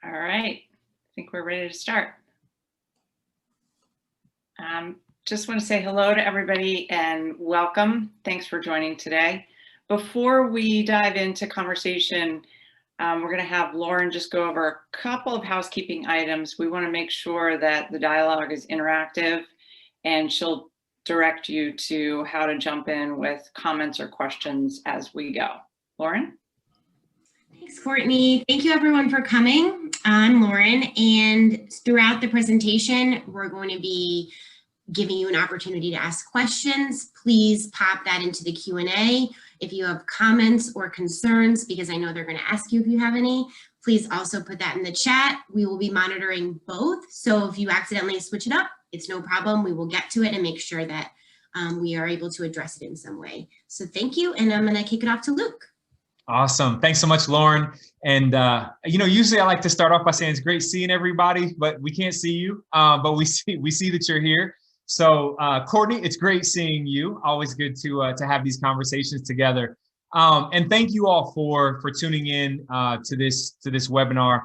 All right, I think we're ready to start. Just want to say hello to everybody and welcome. Thanks for joining today. Before we dive into conversation, we're going to have Lauren just go over a couple of housekeeping items. We want to make sure that the dialogue is interactive, and she'll direct you to how to jump in with comments or questions as we go. Lauren? Thanks, Courtney. Thank you everyone for coming. I'm Lauren, and throughout the presentation, we're going to be giving you an opportunity to ask questions. Please pop that into the Q&A. If you have comments or concerns, because I know they're going to ask you if you have any, please also put that in the chat. We will be monitoring both. So if you accidentally switch it up, it's no problem. We will get to it and make sure that we are able to address it in some way. So thank you, and I'm going to kick it off to Luke. Awesome. Thanks so much, Lauren. And, usually I like to start off by saying it's great seeing everybody, but we can't see you, but we see that you're here. So Courtney, it's great seeing you. Always good to have these conversations together. And thank you all for tuning in to this webinar.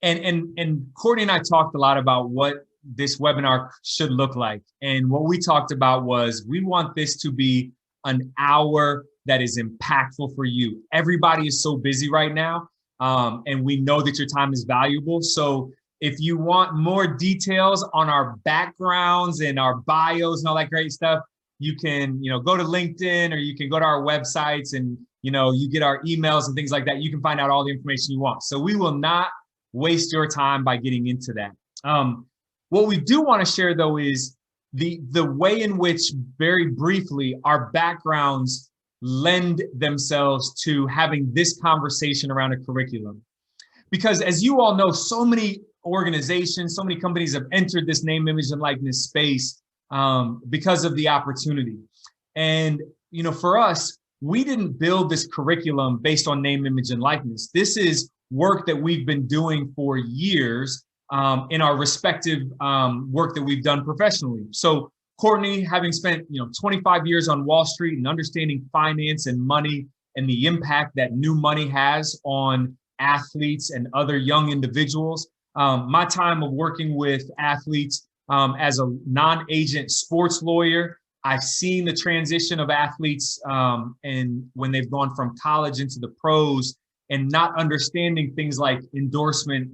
And Courtney and I talked a lot about what this webinar should look like. And what we talked about was we want this to be an hour that is impactful for you. Everybody is so busy right now, and we know that your time is valuable. So if you want more details on our backgrounds and our bios and all that great stuff, you can, go to LinkedIn, or you can go to our websites, and, you get our emails and things like that. You can find out all the information you want. So we will not waste your time by getting into that. What we do want to share, though, is the way in which, very briefly, our backgrounds lend themselves to having this conversation around a curriculum. Because as you all know, so many organizations, so many companies have entered this name, image, and likeness space because of the opportunity. And, for us, we didn't build this curriculum based on name, image, and likeness. This is work that we've been doing for years in our respective work that we've done professionally. So Courtney, having spent 25 years on Wall Street and understanding finance and money and the impact that new money has on athletes and other young individuals, my time of working with athletes as a non-agent sports lawyer, I've seen the transition of athletes and when they've gone from college into the pros and not understanding things like endorsement,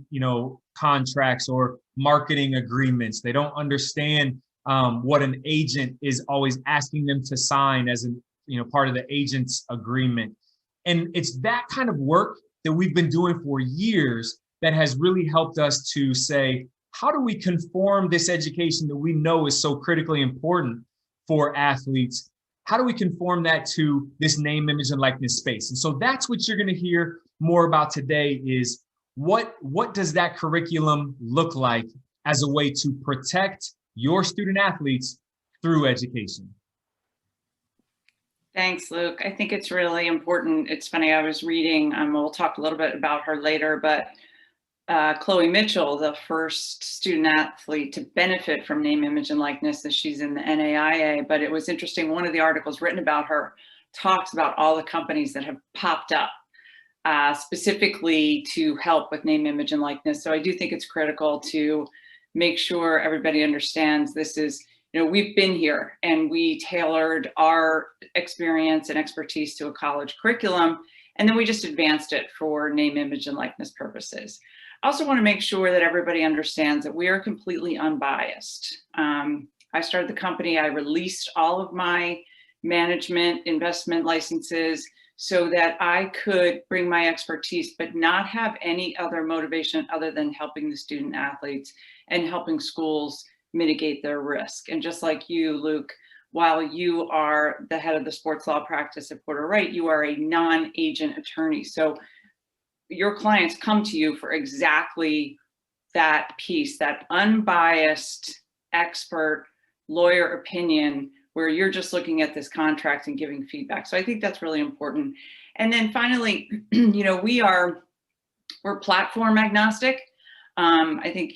contracts or marketing agreements. They don't understand what an agent is always asking them to sign as part of the agent's agreement. And it's that kind of work that we've been doing for years that has really helped us to say, how do we conform this education that we know is so critically important for athletes? How do we conform that to this name, image, and likeness space? And so that's what you're going to hear more about today is what does that curriculum look like as a way to protect your student athletes through education? Thanks, Luke. I think it's really important. It's funny, I was reading, we'll talk a little bit about her later, but Chloe Mitchell, the first student athlete to benefit from name, image, and likeness, that she's in the NAIA. But it was interesting, one of the articles written about her talks about all the companies that have popped up specifically to help with name, image, and likeness. So I do think it's critical to make sure everybody understands this is, we've been here and we tailored our experience and expertise to a college curriculum, and then we just advanced it for name, image, and likeness purposes. I also want to make sure that everybody understands that we are completely unbiased. I started the company, I released all of my management investment licenses so that I could bring my expertise, but not have any other motivation other than helping the student athletes and helping schools mitigate their risk. And just like you, Luke, while you are the head of the sports law practice at Porter Wright, you are a non-agent attorney. So your clients come to you for exactly that piece, that unbiased expert lawyer opinion, where you're just looking at this contract and giving feedback. So I think that's really important. And then finally, we're platform agnostic. I think,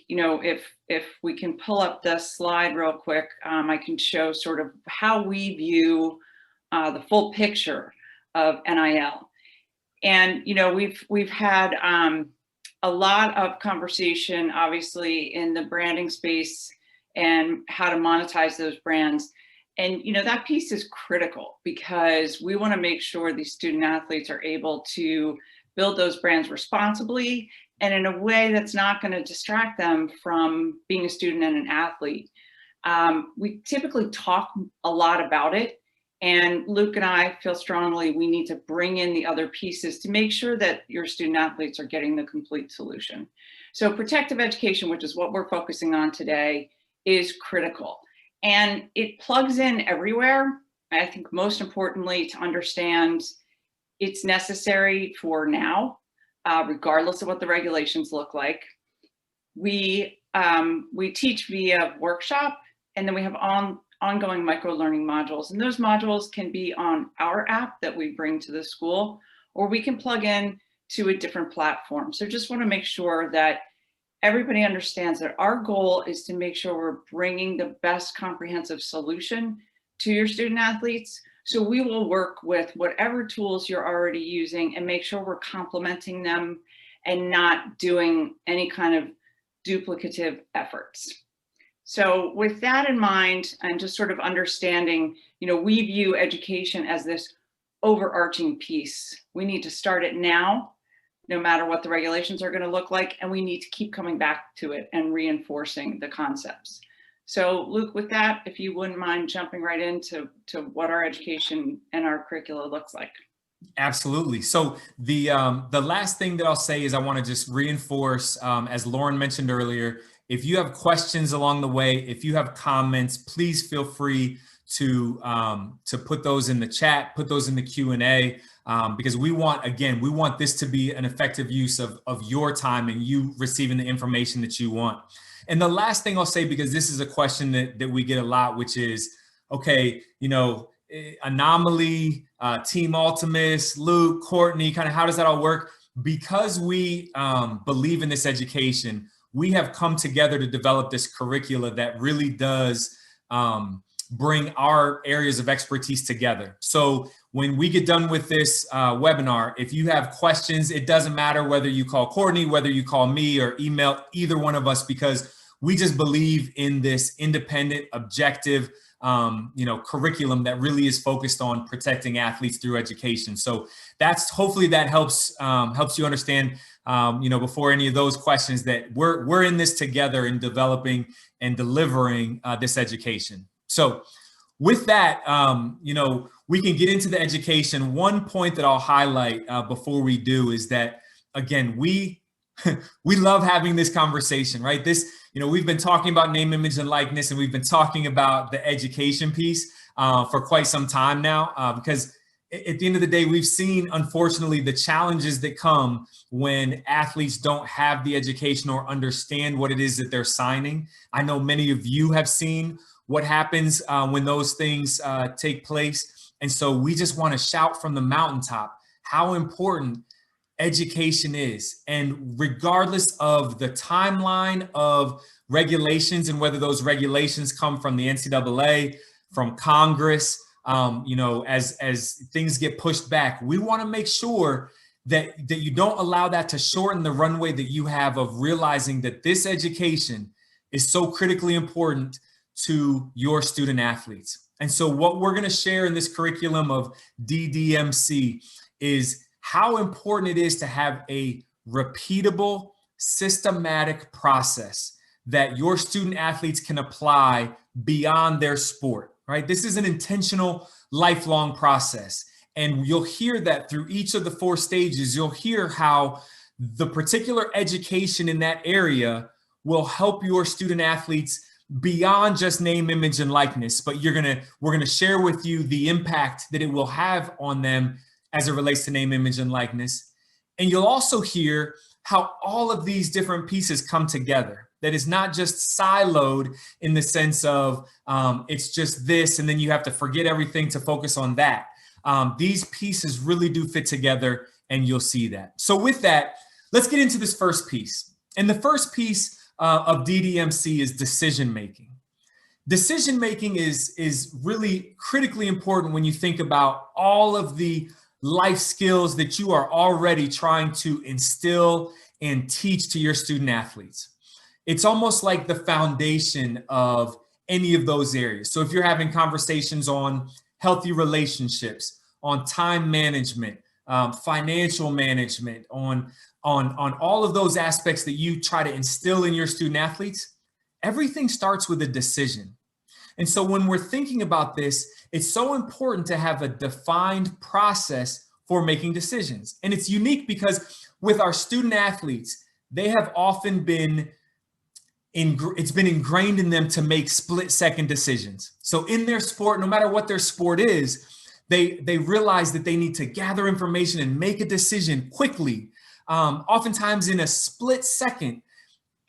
if we can pull up the slide real quick, I can show sort of how we view the full picture of NIL. And, we've had a lot of conversation, obviously, in the branding space and how to monetize those brands. And, that piece is critical because we want to make sure these student athletes are able to build those brands responsibly and in a way that's not going to distract them from being a student and an athlete. We typically talk a lot about it, and Luke and I feel strongly we need to bring in the other pieces to make sure that your student athletes are getting the complete solution. So protective education, which is what we're focusing on today, is critical. And it plugs in everywhere. I think most importantly to understand it's necessary for now, regardless of what the regulations look like. We teach via workshop, and then we have ongoing micro-learning modules. And those modules can be on our app that we bring to the school, or we can plug in to a different platform. So just want to make sure that everybody understands that our goal is to make sure we're bringing the best comprehensive solution to your student athletes. So we will work with whatever tools you're already using and make sure we're complementing them and not doing any kind of duplicative efforts. So with that in mind, and just sort of understanding, we view education as this overarching piece. We need to start it now, no matter what the regulations are going to look like, and we need to keep coming back to it and reinforcing the concepts. So Luke, with that, if you wouldn't mind jumping right into what our education and our curricula looks like. Absolutely. So the last thing that I'll say is I want to just reinforce, as Lauren mentioned earlier, if you have questions along the way, if you have comments, please feel free to put those in the chat, put those in the Q&A, because we want this to be an effective use of your time and you receiving the information that you want. And the last thing I'll say, because this is a question that we get a lot, which is, okay, Anomaly, Team Altemus, Luke, Courtney, kind of how does that all work? Because we believe in this education, we have come together to develop this curricula that really does bring our areas of expertise together. So when we get done with this webinar, if you have questions, it doesn't matter whether you call Courtney, whether you call me or email either one of us, because we just believe in this independent, objective, curriculum that really is focused on protecting athletes through education. So hopefully that helps you understand, before any of those questions, that we're in this together in developing and delivering this education. So with that, we can get into the education. One point that I'll highlight before we do is that, again, we love having this conversation, right? We've been talking about name, image, and likeness, and we've been talking about the education piece for quite some time now, because at the end of the day, we've seen, unfortunately, the challenges that come when athletes don't have the education or understand what it is that they're signing. I know many of you have seen what happens when those things take place. And so we just want to shout from the mountaintop how important education is. And regardless of the timeline of regulations and whether those regulations come from the NCAA, from Congress, as things get pushed back, we want to make sure that you don't allow that to shorten the runway that you have of realizing that this education is so critically important to your student athletes. And so what we're going to share in this curriculum of DDMC is how important it is to have a repeatable, systematic process that your student athletes can apply beyond their sport, right? This is an intentional, lifelong process. And you'll hear that through each of the 4 stages. You'll hear how the particular education in that area will help your student athletes beyond just name, image, and likeness. But we're gonna share with you the impact that it will have on them as it relates to name, image, and likeness. And you'll also hear how all of these different pieces come together. That is not just siloed in the sense of it's just this, and then you have to forget everything to focus on that. These pieces really do fit together, and you'll see that. So with that, let's get into this first piece. And the first piece of DDMC is decision-making. Decision-making is really critically important when you think about all of the life skills that you are already trying to instill and teach to your student athletes. It's almost like the foundation of any of those areas. So if you're having conversations on healthy relationships, on time management, financial management, on all of those aspects that you try to instill in your student athletes, everything starts with a decision. And so when we're thinking about this, it's so important to have a defined process for making decisions. And it's unique because with our student athletes, they have often been it's been ingrained in them to make split-second decisions. So in their sport, no matter what their sport is, they realize that they need to gather information and make a decision quickly, oftentimes in a split second.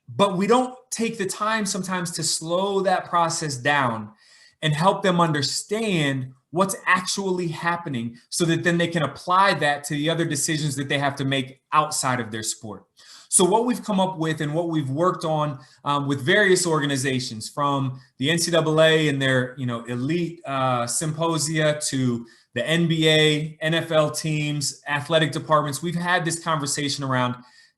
But we don't take the time sometimes to slow that process down and help them understand what's actually happening so that then they can apply that to the other decisions that they have to make outside of their sport. So what we've come up with and what we've worked on with various organizations, from the NCAA and their elite symposia to the NBA, NFL teams, athletic departments, we've had this conversation around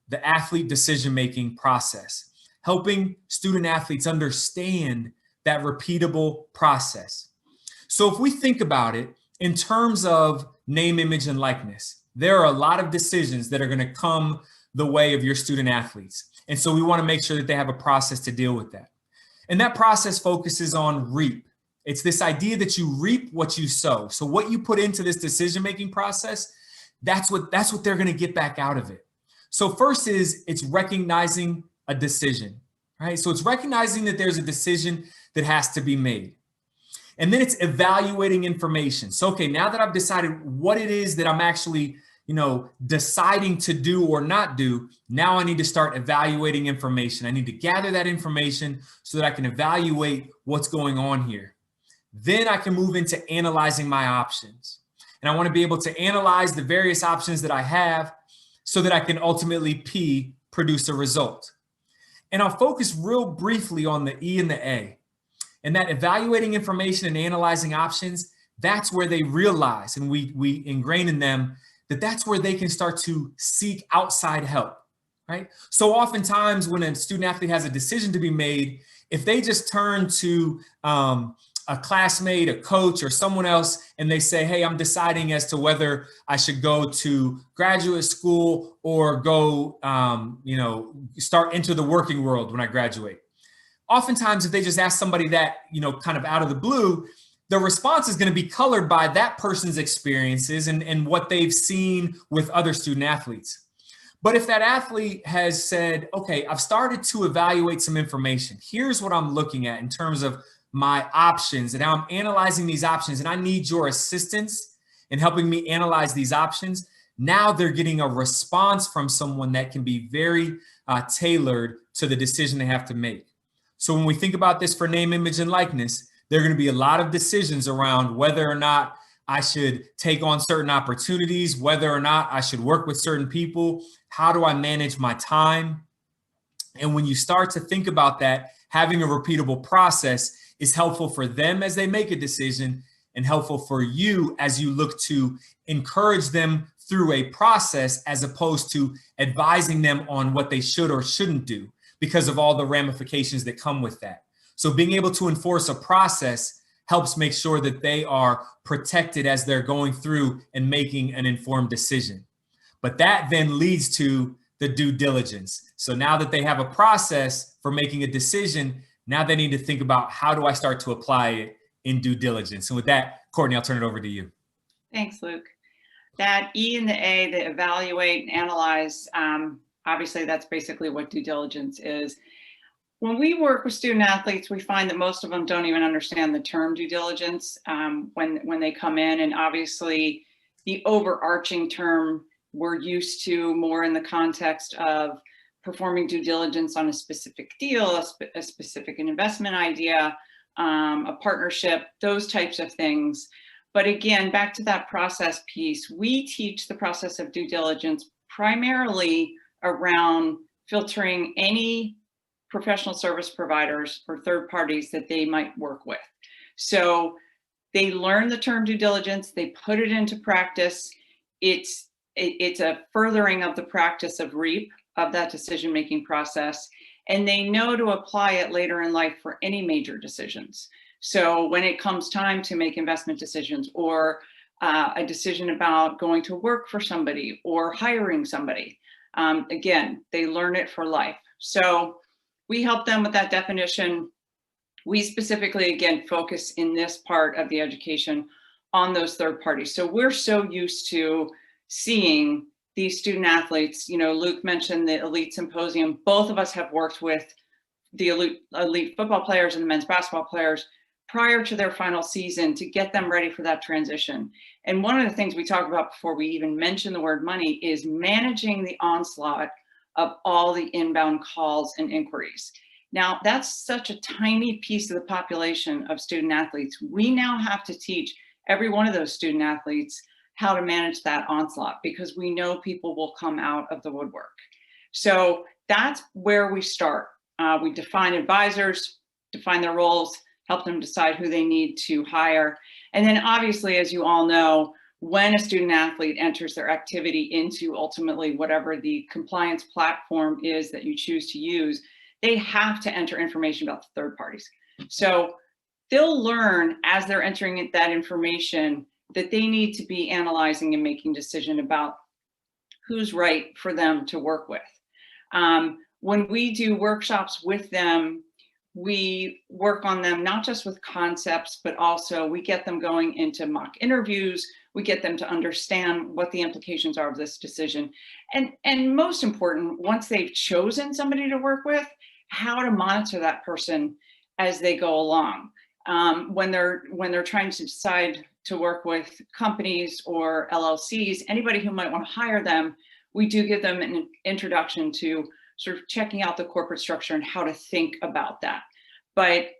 the athlete decision-making process, helping student athletes understand that repeatable process. So if we think about it in terms of name, image, and likeness, there are a lot of decisions that are going to come the way of your student athletes. And so we want to make sure that they have a process to deal with that. And that process focuses on reap. It's this idea that you reap what you sow. So what you put into this decision-making process, that's what they're going to get back out of it. So first it's recognizing a decision, right? So it's recognizing that there's a decision that has to be made. And then it's evaluating information. So, okay, now that I've decided what it is that I'm actually deciding to do or not do, now I need to start evaluating information. I need to gather that information so that I can evaluate what's going on here. Then I can move into analyzing my options. And I want to be able to analyze the various options that I have so that I can ultimately produce a result. And I'll focus real briefly on the E and the A. And that evaluating information and analyzing options, that's where they realize, and we ingrain in them, that's where they can start to seek outside help, right? So oftentimes when a student athlete has a decision to be made, if they just turn to a classmate, a coach, or someone else, and they say, hey, I'm deciding as to whether I should go to graduate school or go, start into the working world when I graduate. Oftentimes, if they just ask somebody that, kind of out of the blue, the response is going to be colored by that person's experiences and what they've seen with other student athletes. But if that athlete has said, okay, I've started to evaluate some information, here's what I'm looking at in terms of my options, and now I'm analyzing these options, and I need your assistance in helping me analyze these options. Now they're getting a response from someone that can be very tailored to the decision they have to make. So when we think about this for name, image, and likeness, there are going to be a lot of decisions around whether or not I should take on certain opportunities, whether or not I should work with certain people. How do I manage my time? And when you start to think about that, having a repeatable process is helpful for them as they make a decision and helpful for you as you look to encourage them through a process as opposed to advising them on what they should or shouldn't do because of all the ramifications that come with that. So being able to enforce a process helps make sure that they are protected as they're going through and making an informed decision. But that then leads to the due diligence. So now that they have a process for making a decision, now they need to think about how do I start to apply it in due diligence. And with that, Courtney, I'll turn it over to you. Thanks, Luke. That E and the A, the evaluate and analyze, obviously that's basically what due diligence is. When we work with student athletes, we find that most of them don't even understand the term due diligence when they come in. And obviously the overarching term we're used to more in the context of performing due diligence on a specific deal, a specific investment idea, a partnership, those types of things. But again, back to that process piece, we teach the process of due diligence primarily around filtering any professional service providers or third parties that they might work with. So they learn the term due diligence, they put it into practice. It's a furthering of the practice of REAP, of that decision-making process, and they know to apply it later in life for any major decisions. So when it comes time to make investment decisions, or a decision about going to work for somebody or hiring somebody, again, they learn it for life. So we help them with that definition. We specifically, again, focus in this part of the education on those third parties. So we're so used to seeing these student athletes. You know, Luke mentioned the Elite Symposium. Both of us have worked with the elite football players and the men's basketball players prior to their final season to get them ready for that transition. And one of the things we talk about before we even mention the word money is managing the onslaught of all the inbound calls and inquiries. Now, that's such a tiny piece of the population of student athletes. We now have to teach every one of those student athletes how to manage that onslaught, because we know people will come out of the woodwork. So that's where we start. We define advisors, define their roles, help them decide who they need to hire. And then obviously, as you all know, when a student athlete enters their activity into ultimately whatever the compliance platform is that you choose to use, they have to enter information about the third parties. So they'll learn as they're entering that information that they need to be analyzing and making decision about who's right for them to work with. When we do workshops with them, we work on them not just with concepts, but also we get them going into mock interviews. We get them to understand what the implications are of this decision. And most important, once they've chosen somebody to work with, how to monitor that person as they go along. When they're trying to decide to work with companies or LLCs, anybody who might want to hire them, we do give them an introduction to sort of checking out the corporate structure and how to think about that. But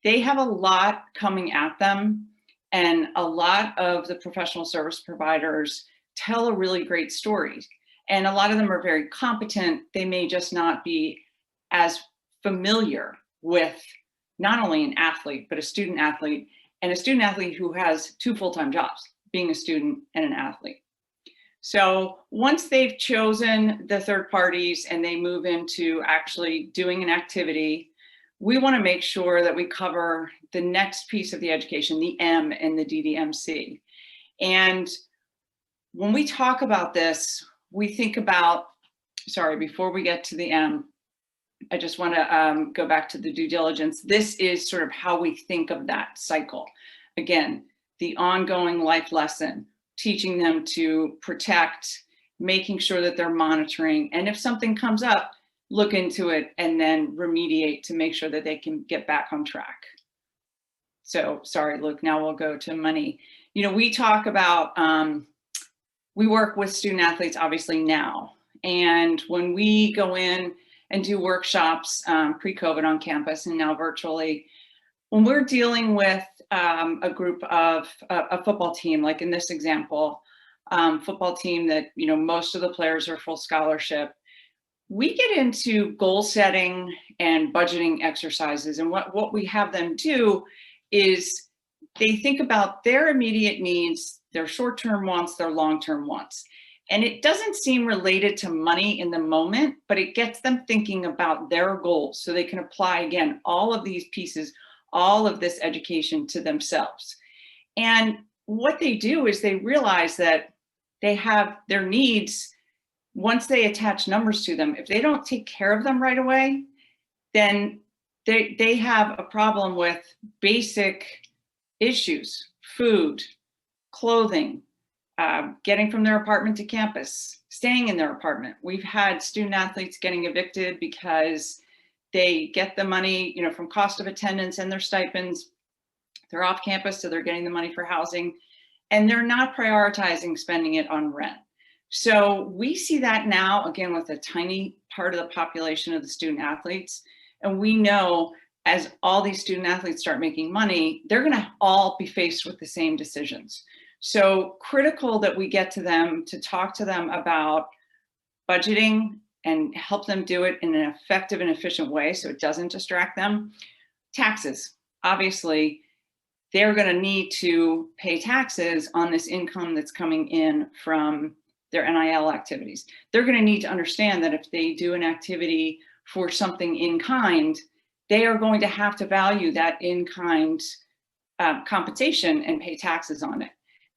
they have a lot coming at them, and a lot of the professional service providers tell a really great story. And a lot of them are very competent. They may just not be as familiar with not only an athlete, but a student athlete, and a student athlete who has two full-time jobs, being a student and an athlete. So once they've chosen the third parties and they move into actually doing an activity, we want to make sure that we cover the next piece of the education, the M in the DDMC. And when we talk about this, we think about, sorry, before we get to the M, I just want to go back to the due diligence. This is sort of how we think of that cycle. Again, the ongoing life lesson, teaching them to protect, making sure that they're monitoring, and if something comes up, look into it and then remediate to make sure that they can get back on track. So sorry, Luke, now we'll go to money. You know, we talk about, we work with student athletes obviously now. And when we go in and do workshops pre-COVID on campus and now virtually, when we're dealing with a group of a football team, like in this example, football team that, you know, most of the players are full scholarship, we get into goal setting and budgeting exercises. And what we have them do is they think about their immediate needs, their short-term wants, their long-term wants. And it doesn't seem related to money in the moment, but it gets them thinking about their goals so they can apply, again, all of these pieces, all of this education to themselves. And what they do is they realize that they have their needs. Once they attach numbers to them, if they don't take care of them right away, then they have a problem with basic issues: food, clothing, getting from their apartment to campus, staying in their apartment. We've had student athletes getting evicted because they get the money, you know, from cost of attendance and their stipends. They're off campus, so they're getting the money for housing, and they're not prioritizing spending it on rent. So we see that now, again, with a tiny part of the population of the student athletes. And we know as all these student athletes start making money, they're going to all be faced with the same decisions. So critical that we get to them to talk to them about budgeting and help them do it in an effective and efficient way so it doesn't distract them. Taxes, obviously, they're going to need to pay taxes on this income that's coming in from their NIL activities. They're going to need to understand that if they do an activity for something in kind, they are going to have to value that in kind compensation and pay taxes on it.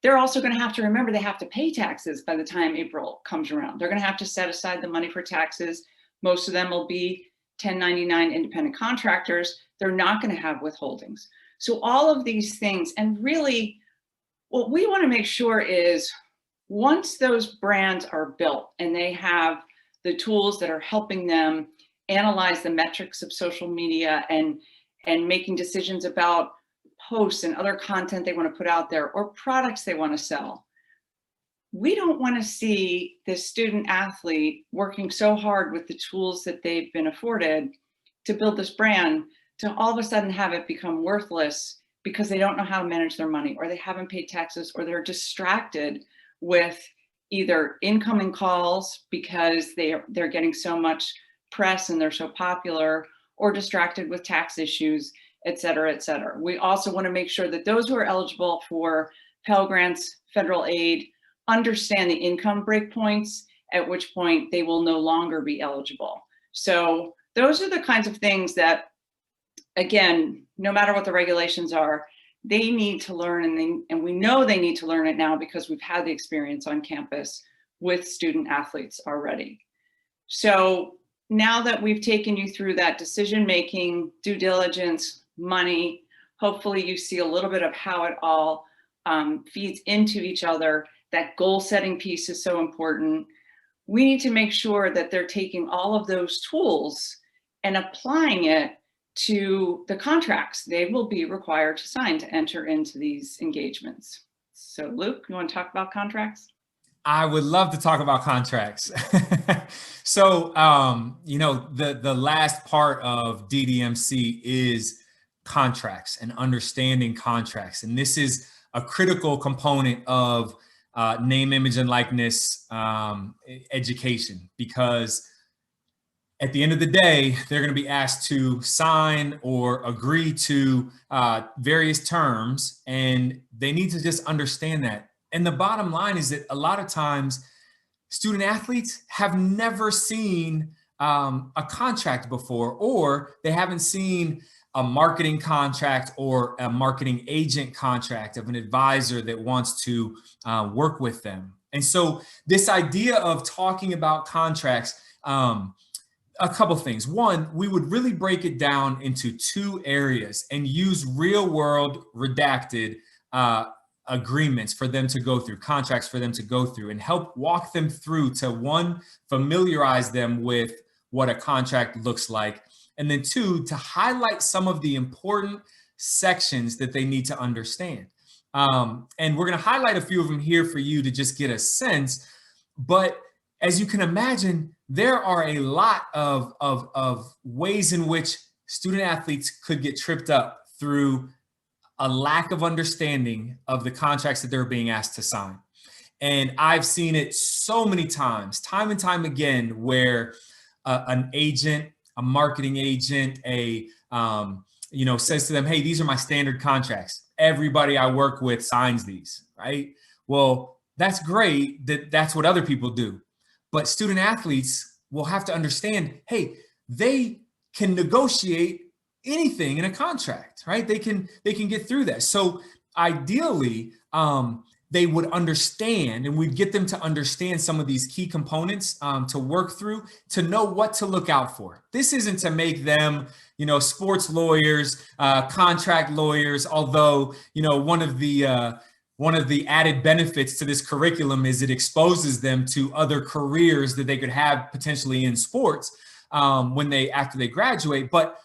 They're also going to have to remember they have to pay taxes by the time April comes around. They're going to have to set aside the money for taxes. Most of them will be 1099 independent contractors. They're not going to have withholdings. So all of these things, and really what we want to make sure is once those brands are built and they have the tools that are helping them analyze the metrics of social media and making decisions about posts and other content they want to put out there or products they want to sell, we don't want to see this student athlete working so hard with the tools that they've been afforded to build this brand to all of a sudden have it become worthless because they don't know how to manage their money, or they haven't paid taxes, or they're distracted with either incoming calls because they're getting so much press and they're so popular, or distracted with tax issues, et cetera, et cetera. We also want to make sure that those who are eligible for Pell Grants, federal aid, understand the income breakpoints, at which point they will no longer be eligible. So those are the kinds of things that, again, no matter what the regulations are, they need to learn, and we know they need to learn it now because we've had the experience on campus with student athletes already. So now that we've taken you through that decision-making, due diligence, money, hopefully you see a little bit of how it all feeds into each other. That goal-setting piece is so important. We need to make sure that they're taking all of those tools and applying it to the contracts they will be required to sign to enter into these engagements. So Luke, you want to talk about contracts? I would love to talk about contracts. So, you know, the last part of DDMC is contracts and understanding contracts. And this is a critical component of name, image, and likeness education, because at the end of the day, they're going to be asked to sign or agree to various terms, and they need to just understand that. And the bottom line is that a lot of times student athletes have never seen a contract before, or they haven't seen a marketing contract or a marketing agent contract of an advisor that wants to work with them. And so this idea of talking about contracts, a couple things. One, we would really break it down into two areas and use real world redacted agreements for them to go through, contracts for them to go through, and help walk them through to, one, familiarize them with what a contract looks like, and then two, to highlight some of the important sections that they need to understand. And we're going to highlight a few of them here for you to just get a sense. But as you can imagine, there are a lot of ways in which student athletes could get tripped up through a lack of understanding of the contracts that they're being asked to sign. And I've seen it so many times, time and time again, where an agent, a marketing agent, says to them, hey, these are my standard contracts. Everybody I work with signs these, right? Well, that's great that that's what other people do. But student athletes will have to understand, hey, they can negotiate anything in a contract, right? They can get through that. So ideally, they would understand, and we'd get them to understand some of these key components to work through, to know what to look out for. This isn't to make them, sports lawyers, contract lawyers, although, one of the added benefits to this curriculum is it exposes them to other careers that they could have potentially in sports after they graduate. But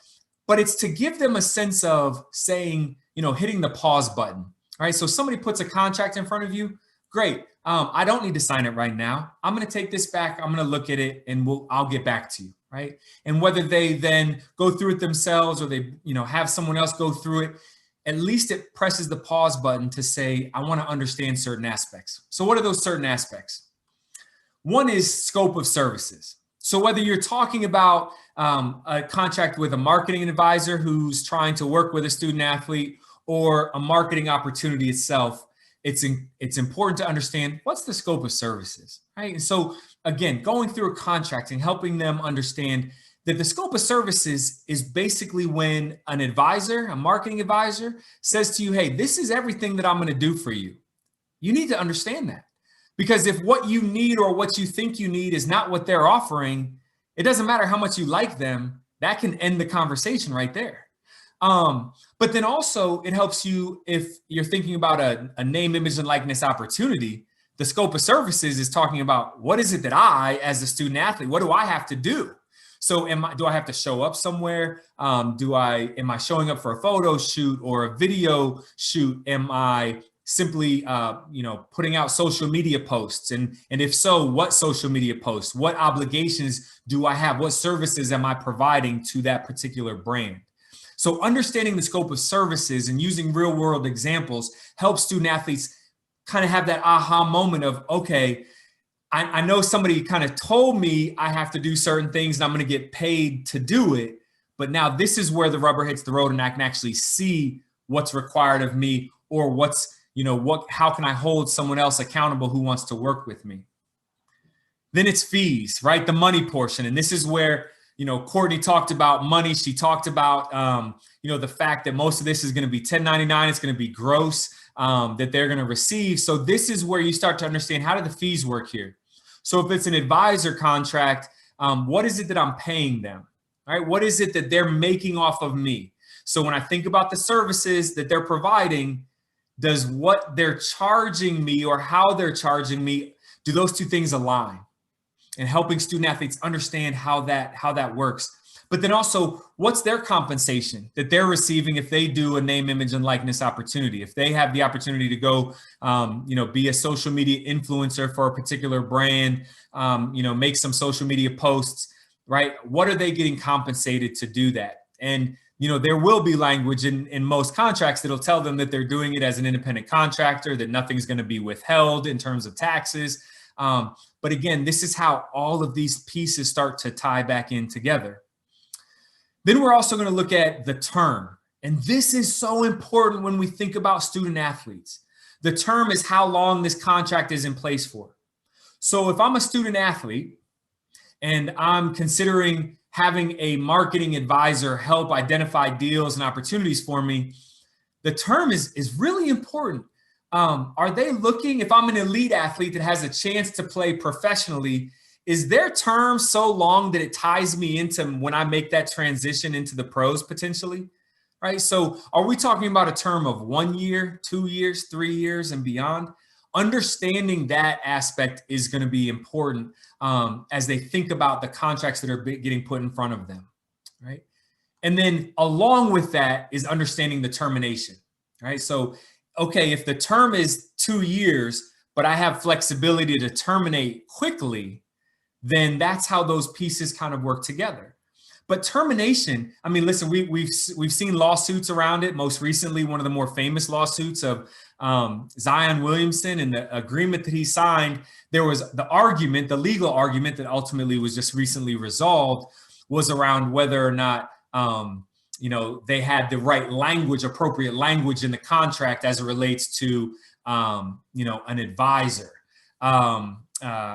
it's to give them a sense of saying, hitting the pause button. All right. So somebody puts a contract in front of you. Great. I don't need to sign it right now. I'm going to take this back. I'm going to look at it and I'll get back to you. Right. And whether they then go through it themselves or they, have someone else go through it, at least it presses the pause button to say, I want to understand certain aspects. So what are those certain aspects? One is scope of services. So whether you're talking about a contract with a marketing advisor who's trying to work with a student athlete, or a marketing opportunity itself, it's important to understand what's the scope of services, right? And so again, going through a contract and helping them understand that the scope of services is basically when an advisor, a marketing advisor, says to you, hey, this is everything that I'm going to do for you. You need to understand that. Because if what you need or what you think you need is not what they're offering, it doesn't matter how much you like them, that can end the conversation right there. But then also it helps you if you're thinking about a name, image, and likeness opportunity. The scope of services is talking about what is it that I, as a student athlete, what do I have to do? So do I have to show up somewhere? Am I showing up for a photo shoot or a video shoot? Am I simply, putting out social media posts? And if so, what social media posts? What obligations do I have? What services am I providing to that particular brand? So understanding the scope of services and using real world examples helps student athletes kind of have that aha moment of, okay, I know somebody kind of told me I have to do certain things and I'm going to get paid to do it. But now this is where the rubber hits the road and I can actually see what's required of me, or how can I hold someone else accountable who wants to work with me? Then it's fees, right? The money portion. And this is where, Courtney talked about money. She talked about, the fact that most of this is going to be 1099. It's going to be gross that they're going to receive. So this is where you start to understand, how do the fees work here? So if it's an advisor contract, what is it that I'm paying them, right? What is it that they're making off of me? So when I think about the services that they're providing, does what they're charging me or how they're charging me, do those two things align? And helping student athletes understand how that works. But then also, what's their compensation that they're receiving if they do a name, image, and likeness opportunity? If they have the opportunity to go, be a social media influencer for a particular brand, make some social media posts, right? What are they getting compensated to do that? And, there will be language in most contracts that'll tell them that they're doing it as an independent contractor, that nothing's going to be withheld in terms of taxes. But again, this is how all of these pieces start to tie back in together. Then we're also going to look at the term. And this is so important when we think about student athletes. The term is how long this contract is in place for. So if I'm a student athlete and I'm considering having a marketing advisor help identify deals and opportunities for me, the term is really important. Are they looking, if I'm an elite athlete that has a chance to play professionally, is their term so long that it ties me into when I make that transition into the pros potentially, right? So are we talking about a term of 1 year, 2 years, 3 years and beyond? Understanding that aspect is going to be important as they think about the contracts that are getting put in front of them, right? And then along with that is understanding the termination, right? So, okay, if the term is 2 years, but I have flexibility to terminate quickly, then that's how those pieces kind of work together. But termination, I mean, listen, we've seen lawsuits around it. Most recently, one of the more famous lawsuits of Zion Williamson and the agreement that he signed. There was the legal argument that ultimately was just recently resolved, was around whether or not they had the right language, appropriate language in the contract as it relates to an advisor.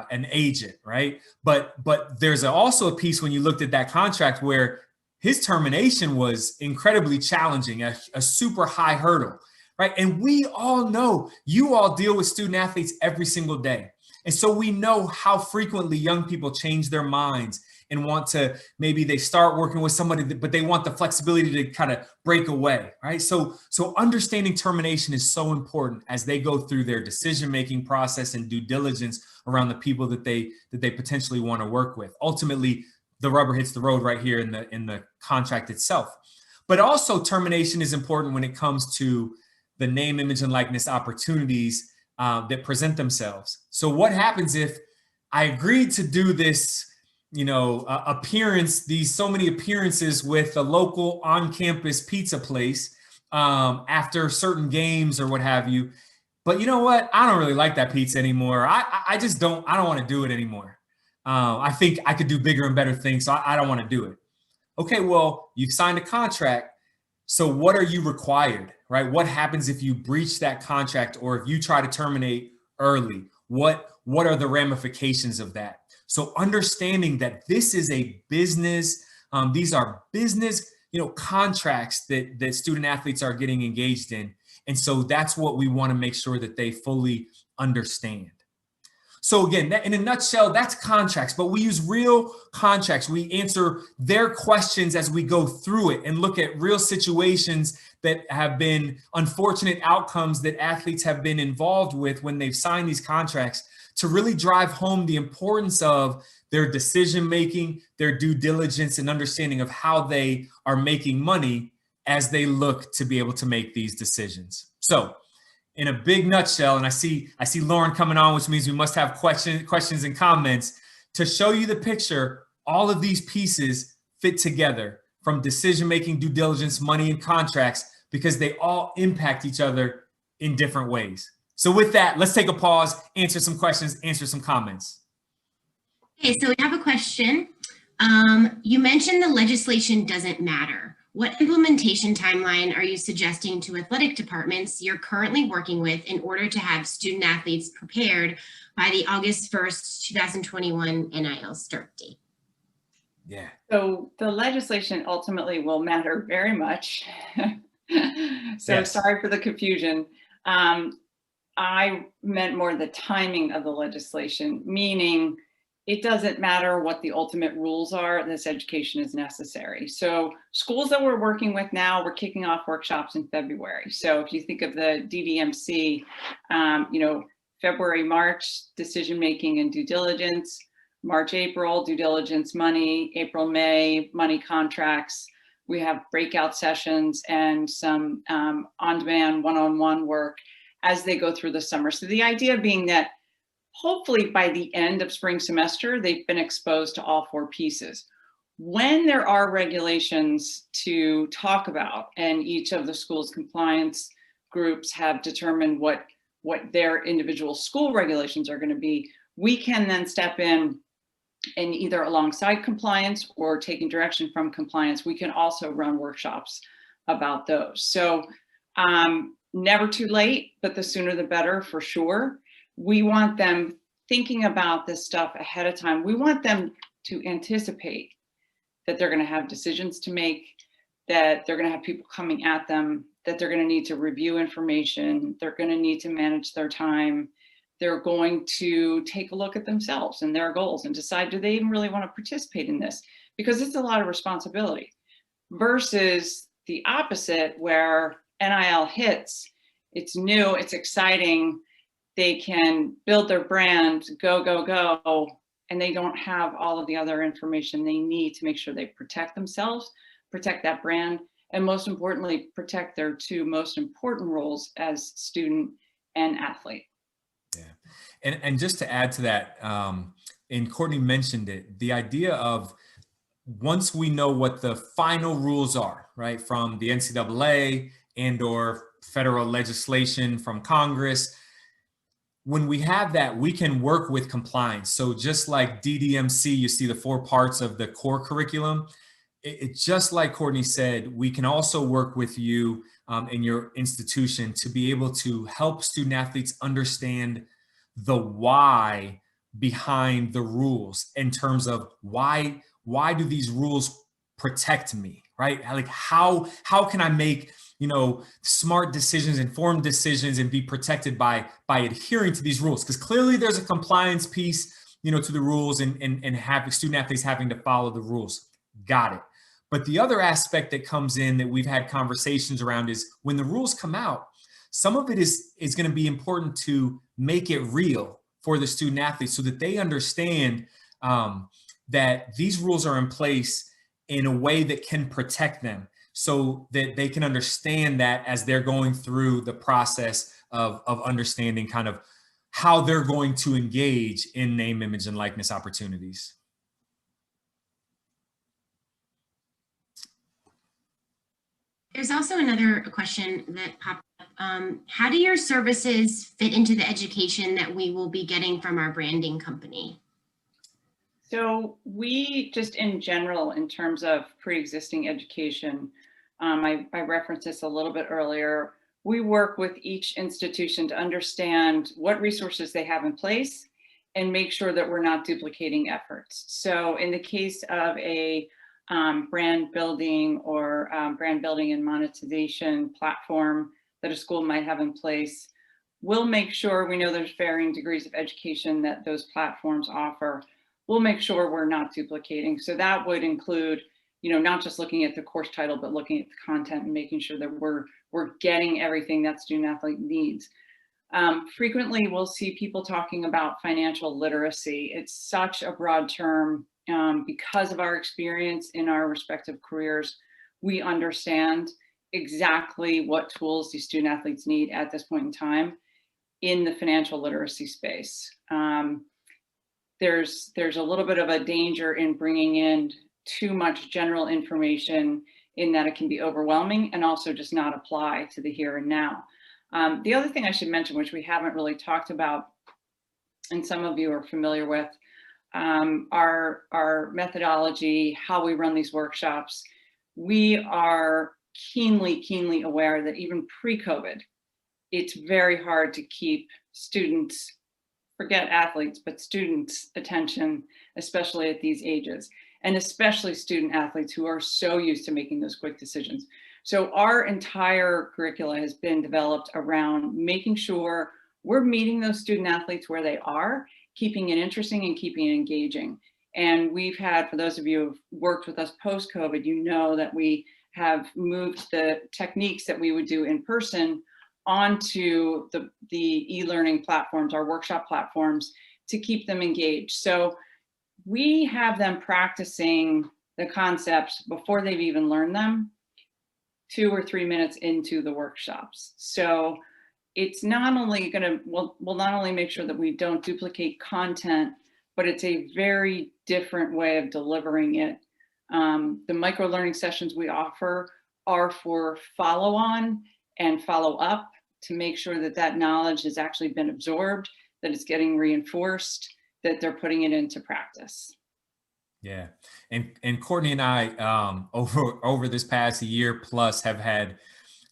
An agent, right? But there's also a piece when you looked at that contract where his termination was incredibly challenging, a super high hurdle, right? And we all know, you all deal with student athletes every single day. And so we know how frequently young people change their minds and want to, maybe they start working with somebody, but they want the flexibility to kind of break away, right? So understanding termination is so important as they go through their decision-making process and due diligence around the people that they potentially want to work with. Ultimately, the rubber hits the road right here in the contract itself. But also termination is important when it comes to the name, image, and likeness opportunities that present themselves. So what happens if I agreed to do this, so many appearances with a local on-campus pizza place after certain games or what have you. But you know what? I don't really like that pizza anymore. I don't want to do it anymore. I think I could do bigger and better things, so I don't want to do it. Okay, well, you've signed a contract. So what are you required, right? What happens if you breach that contract or if you try to terminate early? What are the ramifications of that? So understanding that this is a business, these are business, contracts that student athletes are getting engaged in. And so that's what we want to make sure that they fully understand. So again, in a nutshell, that's contracts, but we use real contracts. We answer their questions as we go through it and look at real situations that have been unfortunate outcomes that athletes have been involved with when they've signed these contracts, to really drive home the importance of their decision-making, their due diligence, and understanding of how they are making money as they look to be able to make these decisions. So in a big nutshell, and I see Lauren coming on, which means we must have questions and comments. To show you the picture, all of these pieces fit together, from decision-making, due diligence, money, and contracts, because they all impact each other in different ways. So with that, let's take a pause, answer some questions, answer some comments. Okay, so we have a question. You mentioned the legislation doesn't matter. What implementation timeline are you suggesting to athletic departments you're currently working with in order to have student athletes prepared by the August 1st, 2021 NIL start date? Yeah. So the legislation ultimately will matter very much. So yes. Sorry for the confusion. I meant more the timing of the legislation, meaning it doesn't matter what the ultimate rules are, this education is necessary. So schools that we're working with now, we're kicking off workshops in February. So if you think of the DDMC, February, March, decision-making and due diligence, March, April, due diligence, money, April, May, money contracts. We have breakout sessions and some on-demand one-on-one work as they go through the summer. So the idea being that hopefully by the end of spring semester, they've been exposed to all four pieces. When there are regulations to talk about, and each of the school's compliance groups have determined what their individual school regulations are going to be, we can then step in and either alongside compliance or taking direction from compliance, we can also run workshops about those. So never too late, but the sooner the better for sure. We want them thinking about this stuff ahead of time. We want them to anticipate that they're going to have decisions to make, that they're going to have people coming at them, that they're going to need to review information, they're going to need to manage their time, they're going to take a look at themselves and their goals and decide, do they even really want to participate in this? Because it's a lot of responsibility versus the opposite, where NIL hits, it's new, it's exciting, they can build their brand, go, and they don't have all of the other information they need to make sure they protect themselves, protect that brand, and most importantly, protect their two most important roles as student and athlete. Yeah, and just to add to that, and Courtney mentioned it, the idea of once we know what the final rules are, right, from the NCAA and or federal legislation from Congress, when we have that, we can work with compliance. So just like DDMC, you see the 4 parts of the core curriculum. It just like Courtney said, we can also work with you in your institution to be able to help student athletes understand the why behind the rules, in terms of why do these rules protect me, right? Like how can I make smart decisions, informed decisions, and be protected by adhering to these rules? Because clearly there's a compliance piece, to the rules and have student athletes having to follow the rules. Got it. But the other aspect that comes in that we've had conversations around is when the rules come out, some of it is going to be important to make it real for the student athletes so that they understand that these rules are in place in a way that can protect them, so that they can understand that as they're going through the process of understanding kind of how they're going to engage in name, image, and likeness opportunities. There's also another question that popped up. How do your services fit into the education that we will be getting from our branding company? So we just in general, in terms of pre-existing education, I referenced this a little bit earlier. we work with each institution to understand what resources they have in place and make sure that we're not duplicating efforts. So in the case of a brand building or brand building and monetization platform that a school might have in place, we'll make sure, we know there's varying degrees of education that those platforms offer. We'll make sure we're not duplicating. So that would include, you know, not just looking at the course title, but looking at the content and making sure that we're getting everything that student athlete needs. Frequently, we'll see people talking about financial literacy. It's such a broad term. Because of our experience in our respective careers, we understand exactly what tools these student athletes need at this point in time in the financial literacy space. There's a little bit of a danger in bringing in too much general information, in that it can be overwhelming and also just not apply to the here and now. The other thing I should mention, which we haven't really talked about, and some of you are familiar with, our methodology, how we run these workshops. We are keenly aware that even pre-COVID, it's very hard to keep students, forget athletes, but students' attention, especially at these ages, and especially student athletes who are so used to making those quick decisions. So our entire curricula has been developed around making sure we're meeting those student athletes where they are, keeping it interesting and keeping it engaging. And we've had, for those of you who've worked with us post-COVID, you know that we have moved the techniques that we would do in person onto the e-learning platforms, our workshop platforms, to keep them engaged. So we have them practicing the concepts before they've even learned them, 2 or 3 minutes into the workshops. So it's not only we'll not only make sure that we don't duplicate content, but it's a very different way of delivering it. The micro learning sessions we offer are for follow on and follow up to make sure that that knowledge has actually been absorbed, that it's getting reinforced, that they're putting it into practice. Yeah. And Courtney and I, over this past year plus, have had,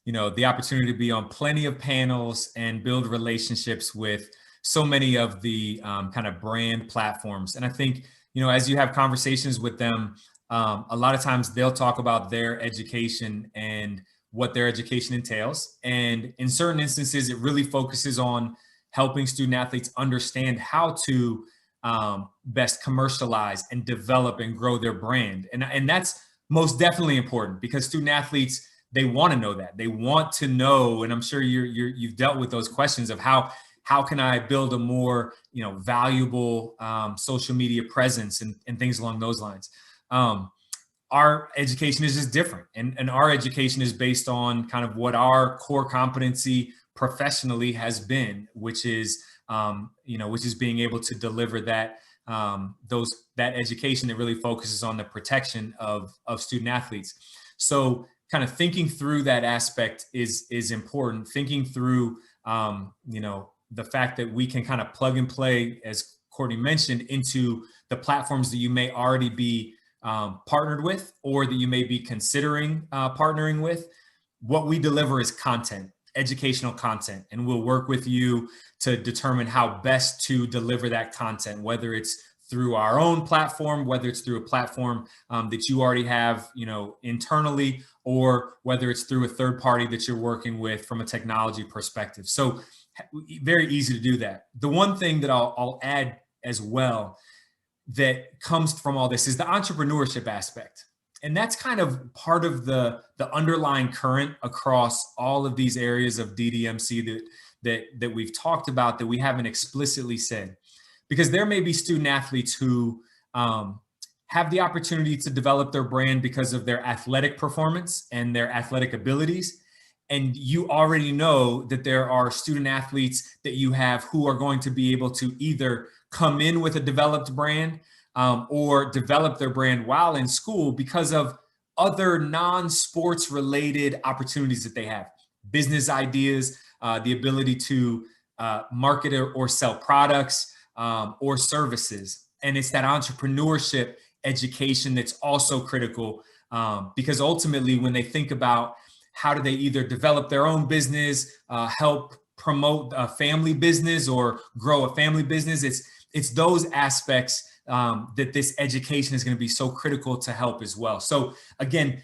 you know, the opportunity to be on plenty of panels and build relationships with so many of the kind of brand platforms. And I think, you know, as you have conversations with them, a lot of times they'll talk about their education and what their education entails. And in certain instances, it really focuses on helping student athletes understand how to best commercialize and develop and grow their brand. And that's most definitely important, because student athletes, they want to know that. They want to know, and I'm sure you've dealt with those questions of how can I build a more, you know, valuable social media presence and things along those lines. Our education is just different, and our education is based on kind of what our core competency professionally has been, which is which is being able to deliver that that education that really focuses on the protection of student athletes. So kind of thinking through that aspect is important. Thinking through the fact that we can kind of plug and play, as Courtney mentioned, into the platforms that you may already be partnered with, or that you may be considering partnering with. What we deliver is content, educational content, and we'll work with you to determine how best to deliver that content, whether it's through our own platform, whether it's through a platform that you already have, you know, internally, or whether it's through a third party that you're working with from a technology perspective. So very easy to do that. The one thing that I'll add as well that comes from all this is the entrepreneurship aspect. And that's kind of part of the underlying current across all of these areas of DDMC that we've talked about, that we haven't explicitly said. Because there may be student athletes who have the opportunity to develop their brand because of their athletic performance and their athletic abilities. And you already know that there are student athletes that you have who are going to be able to either come in with a developed brand or develop their brand while in school because of other non-sports related opportunities that they have. Business ideas, the ability to market or sell products or services. And it's that entrepreneurship education that's also critical because ultimately when they think about how do they either develop their own business, help promote a family business or grow a family business. It's those aspects that this education is going to be so critical to help as well. So again,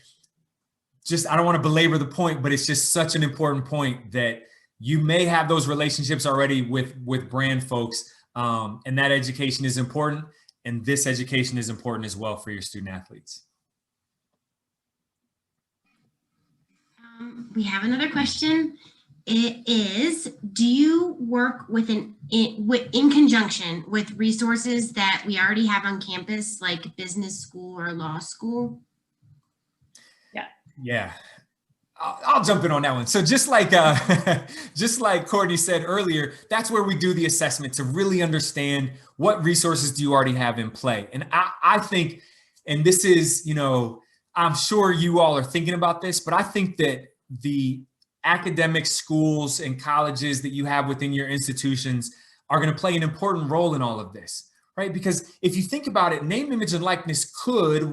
I don't want to belabor the point, but it's just such an important point that you may have those relationships already with brand folks, and that education is important, and this education is important as well for your student athletes. We have another question. It is, do you work in conjunction with resources that we already have on campus, like business school or law school? Yeah. I'll jump in on that one. So just like Courtney said earlier, that's where we do the assessment to really understand what resources do you already have in play. And I think, and this is, I'm sure you all are thinking about this, but I think that the academic schools and colleges that you have within your institutions are going to play an important role in all of this, right? Because if you think about it, name, image, and likeness could,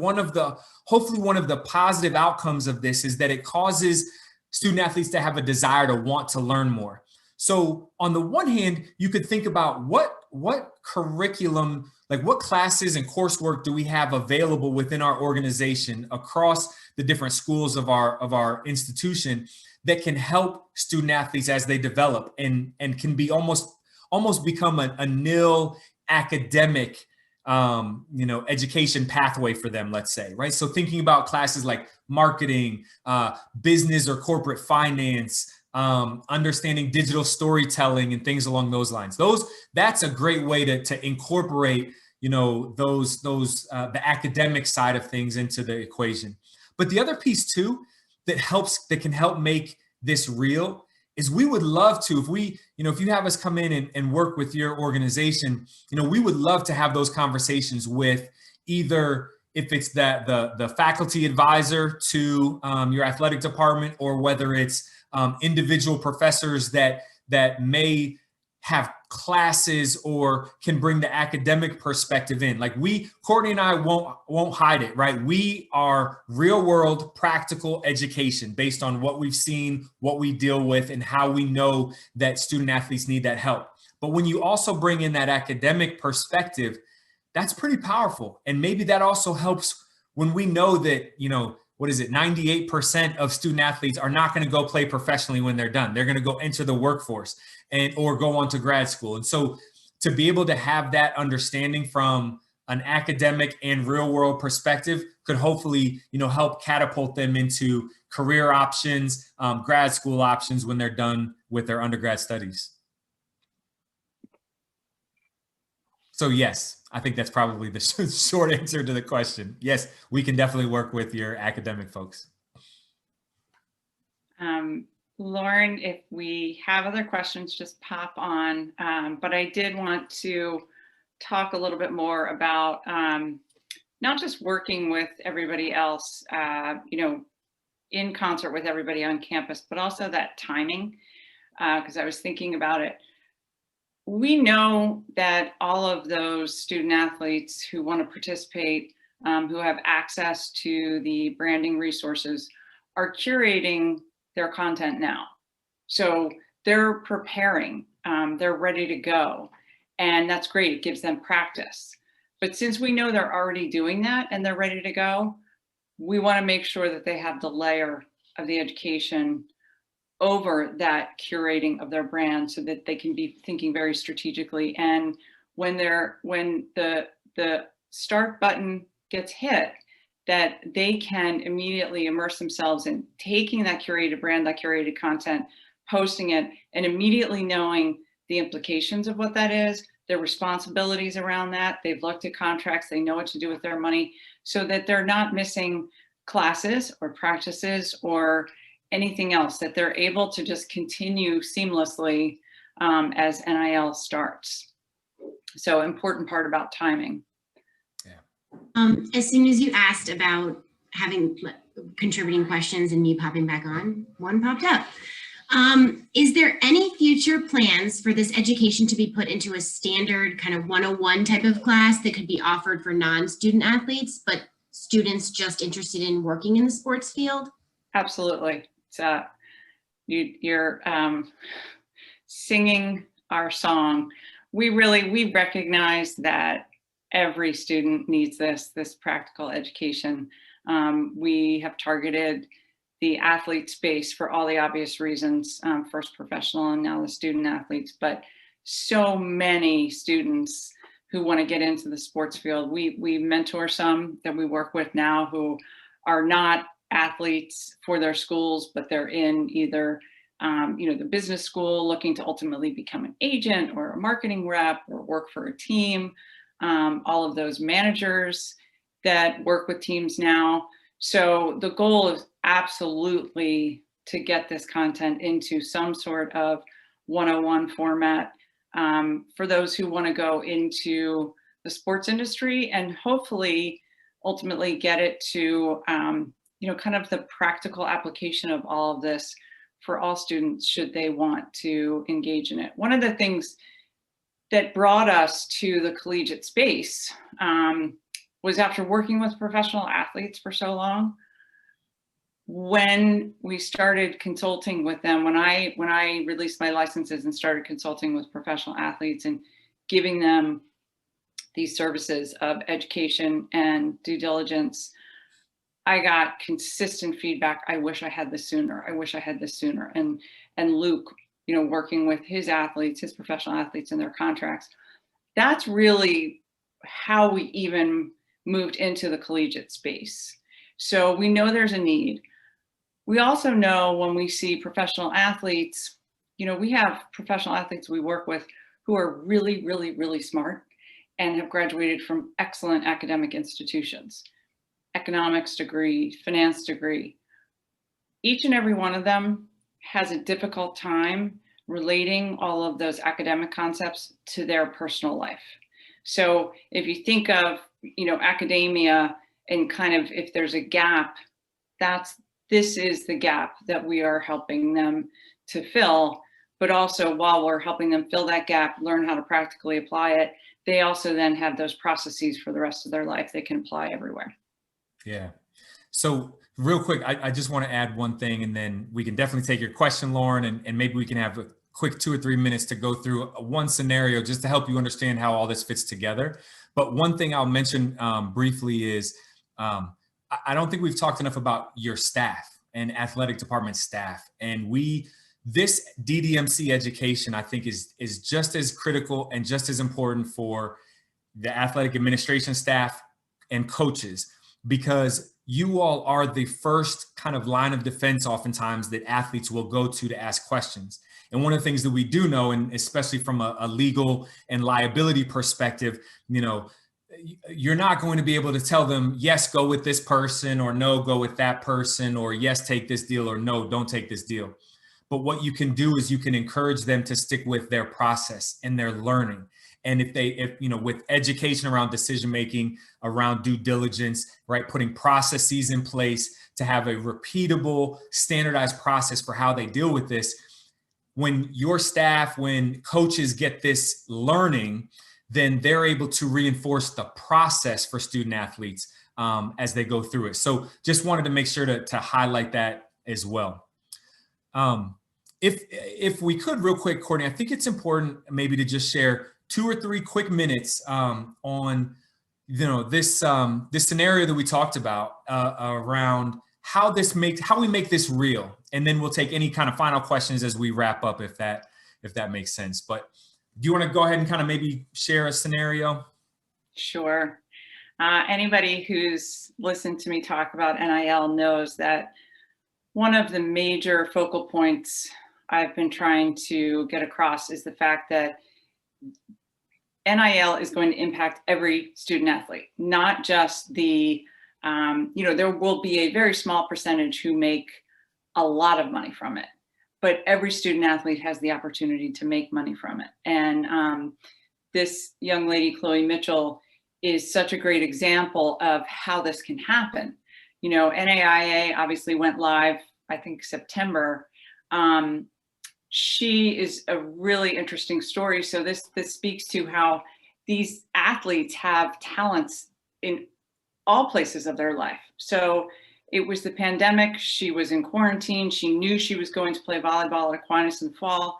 hopefully one of the positive outcomes of this is that it causes student athletes to have a desire to want to learn more. So on the one hand, you could think about what curriculum, like what classes and coursework do we have available within our organization across the different schools of our institution that can help student athletes as they develop and can be almost become a NIL academic education pathway for them, let's say, right? So thinking about classes like marketing, business or corporate finance, understanding digital storytelling and things along those lines. That's a great way to incorporate, the academic side of things into the equation. But the other piece too, that can help make this real is we would love to, if you have us come in and work with your organization, we would love to have those conversations with either if it's the faculty advisor to your athletic department, or whether it's individual professors that may have classes or can bring the academic perspective in. Like Courtney and I won't hide it, right? We are real world practical education based on what we've seen, what we deal with, and how we know that student athletes need that help. But when you also bring in that academic perspective, that's pretty powerful. And maybe that also helps when we know that, 98% of student athletes are not going to go play professionally when they're done. They're going to go enter the workforce or go on to grad school. And so to be able to have that understanding from an academic and real world perspective could hopefully, help catapult them into career options, grad school options when they're done with their undergrad studies. So yes, I think that's probably the short answer to the question. Yes, we can definitely work with your academic folks. Lauren, if we have other questions, just pop on. But I did want to talk a little bit more about not just working with everybody else, in concert with everybody on campus, but also that timing, because I was thinking about it. We know that all of those student athletes who want to participate, who have access to the branding resources, are curating their content now. So they're preparing, they're ready to go. And that's great, it gives them practice. But since we know they're already doing that and they're ready to go, we want to make sure that they have the layer of the education over that curating of their brand so that they can be thinking very strategically. And when the start button gets hit, that they can immediately immerse themselves in taking that curated brand, that curated content, posting it, and immediately knowing the implications of what that is, their responsibilities around that. They've looked at contracts, they know what to do with their money, so that they're not missing classes or practices or anything else, that they're able to just continue seamlessly as NIL starts. So important part about timing. Yeah. As soon as you asked about having contributing questions and me popping back on, one popped up. Is there any future plans for this education to be put into a standard kind of 101 type of class that could be offered for non-student athletes, but students just interested in working in the sports field? Absolutely. you're singing our song. We recognize that every student needs this practical education. We have targeted the athlete space for all the obvious reasons, first professional and now the student athletes, but so many students who want to get into the sports field. We mentor some that we work with now who are not athletes for their schools, but they're in either the business school looking to ultimately become an agent or a marketing rep or work for a team. All of those managers that work with teams now. So the goal is absolutely to get this content into some sort of 101 format for those who want to go into the sports industry, and hopefully ultimately get it to kind of the practical application of all of this for all students should they want to engage in it. One of the things that brought us to the collegiate space was after working with professional athletes for so long. When we started consulting with them, when I released my licenses and started consulting with professional athletes and giving them these services of education and due diligence, I got consistent feedback. I wish I had this sooner. I wish I had this sooner. And Luke, working with his athletes, his professional athletes and their contracts, that's really how we even moved into the collegiate space. So we know there's a need. We also know when we see professional athletes, we have professional athletes we work with who are really, really, really smart and have graduated from excellent academic institutions, economics degree, finance degree. Each and every one of them has a difficult time relating all of those academic concepts to their personal life. So if you think of, academia and kind of if there's a gap, this is the gap that we are helping them to fill. But also while we're helping them fill that gap, learn how to practically apply it, they also then have those processes for the rest of their life they can apply everywhere. Yeah. So real quick, I just want to add one thing, and then we can definitely take your question, Lauren, and maybe we can have a quick 2 or 3 minutes to go through one scenario just to help you understand how all this fits together. But one thing I'll mention briefly is I don't think we've talked enough about your staff and athletic department staff. And this DDMC education, I think, is just as critical and just as important for the athletic administration staff and coaches, because you all are the first kind of line of defense oftentimes that athletes will go to ask questions. And one of the things that we do know, and especially from a legal and liability perspective, you're not going to be able to tell them, yes, go with this person, or no, go with that person, or yes, take this deal, or no, don't take this deal. But what you can do is you can encourage them to stick with their process and their learning. And if with education around decision-making, around due diligence, right, putting processes in place to have a repeatable, standardized process for how they deal with this, when your staff, when coaches get this learning, then they're able to reinforce the process for student athletes as they go through it. So just wanted to make sure to highlight that as well. If we could real quick, Courtney, I think it's important maybe to just share 2 or 3 quick minutes on this scenario that we talked about around how we make this real, and then we'll take any kind of final questions as we wrap up, if that makes sense. But do you want to go ahead and kind of maybe share a scenario? Sure. Anybody who's listened to me talk about NIL knows that one of the major focal points I've been trying to get across is the fact that NIL is going to impact every student athlete, not just there will be a very small percentage who make a lot of money from it, but every student athlete has the opportunity to make money from it. And this young lady, Chloe Mitchell, is such a great example of how this can happen. NAIA obviously went live, I think, September. She is a really interesting story. So this speaks to how these athletes have talents in all places of their life. So It was the pandemic. She was in quarantine. She knew she was going to play volleyball at Aquinas in the fall.